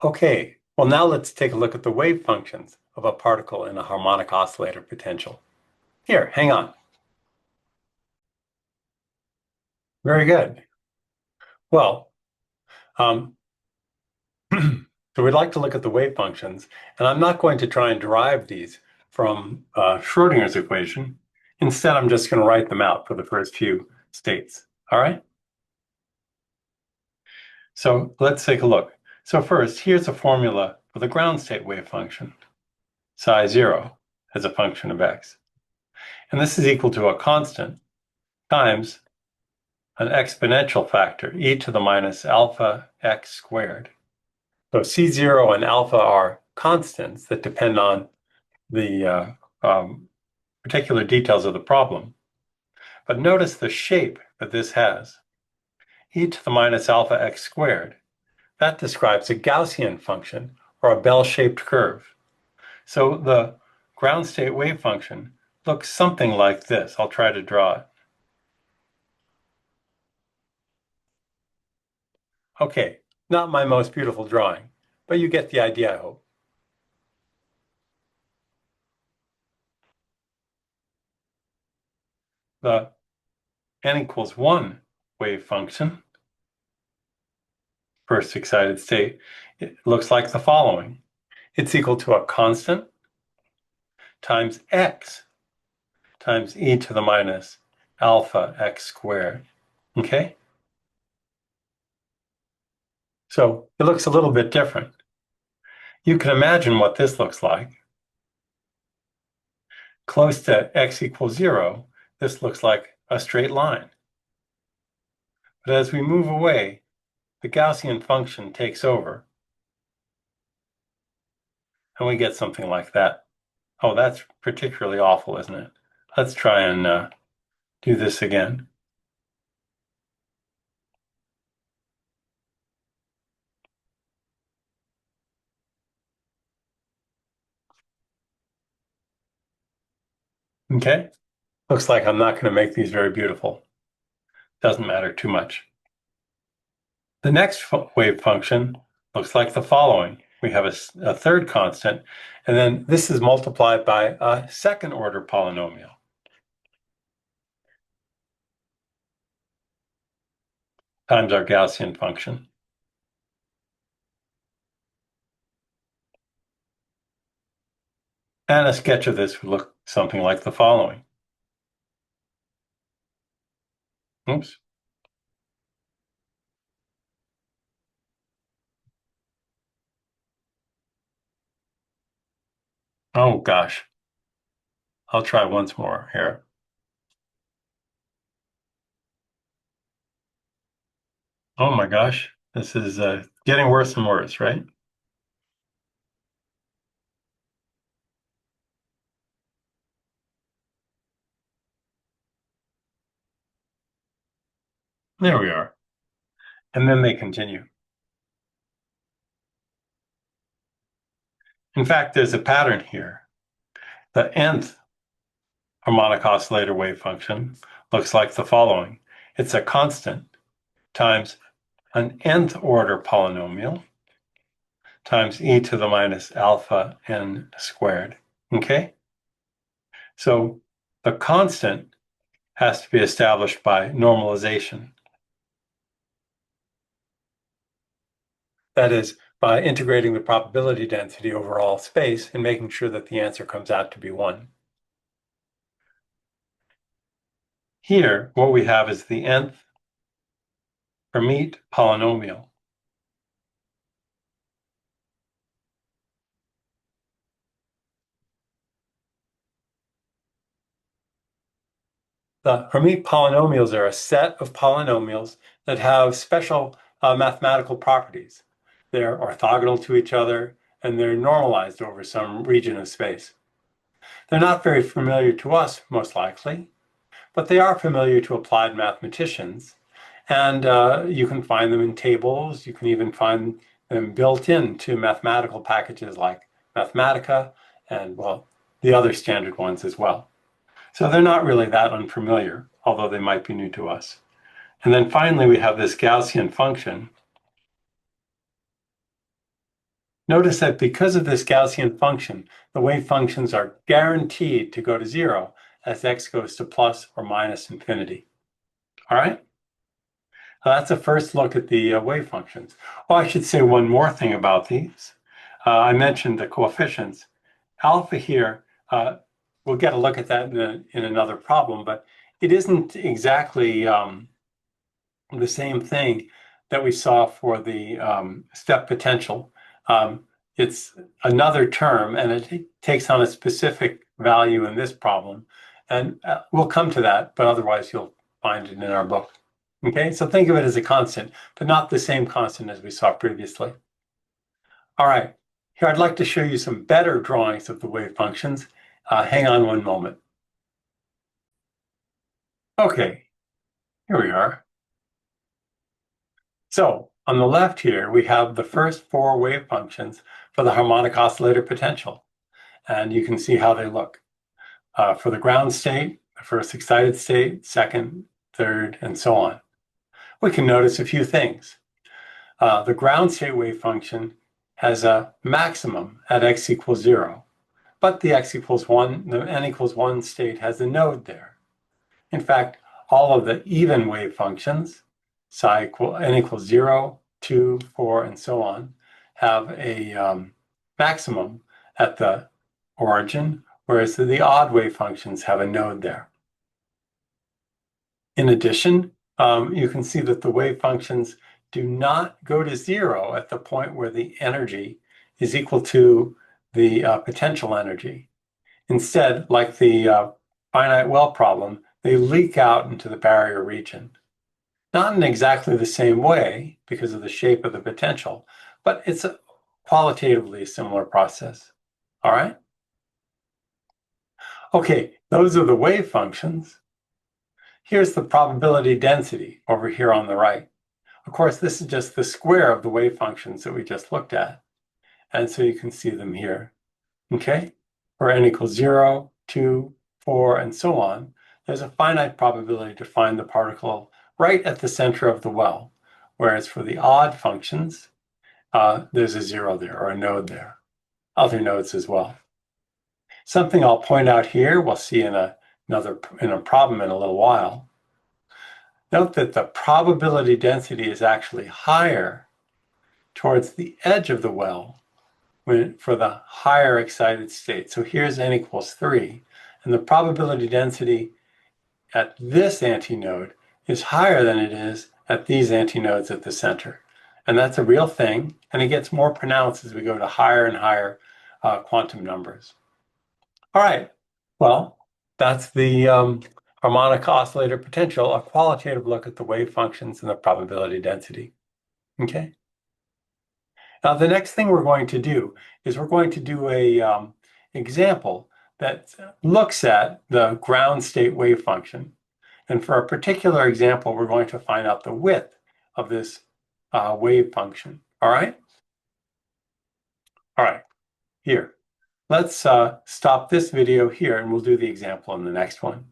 Okay, well now let's take a look at the wave functions of a particle in a harmonic oscillator potential. Here, hang on. Very good. Well, um, so we'd like to look at the wave functions, and I'm not going to try and derive these from Schrodinger's equation. Instead, I'm just going to write them out for the first few states. All right? So let's take a look. So first, here's a formula for the ground state wave function, psi 0 as a function of x. And this is equal to a constant times an exponential factor, e to the minus alpha x squared. So C0 and alpha are constants that depend on the particular details of the problem. But notice the shape that this has. E to the minus alpha x squared. That describes a Gaussian function or a bell-shaped curve. So the ground state wave function looks something like this. I'll try to draw it. Okay, not my most beautiful drawing, but you get the idea, I hope. The n equals 1 wave function, first excited state, it looks like the following. It's equal to a constant times x times e to the minus alpha x squared. Okay? So it looks a little bit different. You can imagine what this looks like. Close to x equals 0, this looks like a straight line. But as we move away, the Gaussian function takes over, and we get something like that. Oh, that's particularly awful, isn't it? Let's try and do this again. Okay? Looks like I'm not going to make these very beautiful. Doesn't matter too much. The next wave function looks like the following. We have a third constant, and then this is multiplied by a second order polynomial. Times our Gaussian function. And a sketch of this would look something like the following. Oops. Oh gosh. I'll try once more here. Oh my gosh. This is getting worse and worse, right? There we are. And then they continue. In fact, there's a pattern here. The nth harmonic oscillator wave function looks like the following. It's a constant times an nth order polynomial times e to the minus alpha n squared. Okay? So the constant has to be established by normalization. That is, by integrating the probability density over all space and making sure that the answer comes out to be 1. Here, what we have is the nth Hermite polynomial. The Hermite polynomials are a set of polynomials that have special mathematical properties. They're orthogonal to each other, and they're normalized over some region of space. They're not very familiar to us, most likely, but they are familiar to applied mathematicians. And you can find them in tables. You can even find them built into mathematical packages like Mathematica and, well, the other standard ones as well. So they're not really that unfamiliar, although they might be new to us. And then finally, we have this Gaussian function. Notice that because of this Gaussian function, the wave functions are guaranteed to go to zero as x goes to plus or minus infinity. All right? That's a first look at the wave functions. Oh, I should say one more thing about these. I mentioned the coefficients. Alpha here, we'll get a look at that in another problem, but it isn't exactly the same thing that we saw for the step potential. It's another term, and it takes on a specific value in this problem. And we'll come to that, but otherwise you'll find it in our book. Okay, so think of it as a constant, but not the same constant as we saw previously. All right, here I'd like to show you some better drawings of the wave functions. Hang on one moment. Okay, here we are. So on the left here, we have the first four wave functions for the harmonic oscillator potential. And you can see how they look. For the ground state, the first excited state, second, third, and so on. We can notice a few things. The ground state wave function has a maximum at x equals 0, but the n equals 1 state has a node there. In fact, all of the even wave functions, n equals 0, 2, 4, and so on, have a maximum at the origin, whereas the odd wave functions have a node there. In addition, you can see that the wave functions do not go to 0 at the point where the energy is equal to the potential energy. Instead, like the finite well problem, they leak out into the barrier region. Not in exactly the same way because of the shape of the potential, but it's a qualitatively similar process. All right? Okay, those are the wave functions. Here's the probability density over here on the right. Of course, this is just the square of the wave functions that we just looked at. And so you can see them here. Okay? For n equals 0, 2, 4, and so on, there's a finite probability to find the particle right at the center of the well. Whereas for the odd functions, there's a 0 there or a node there. Other nodes as well. Something I'll point out here, we'll see in a problem in a little while. Note that the probability density is actually higher towards the edge of the well for the higher excited state. So here's n equals 3, and the probability density at this antinode is higher than it is at these antinodes at the center. And that's a real thing, and it gets more pronounced as we go to higher and higher quantum numbers. All right, well, that's the harmonic oscillator potential, a qualitative look at the wave functions and the probability density. Okay. Now, the next thing we're going to do is we're going to do a example that looks at the ground state wave function. And for a particular example, we're going to find out the width of this wave function. All right? All right, here. Let's stop this video here and we'll do the example in the next one.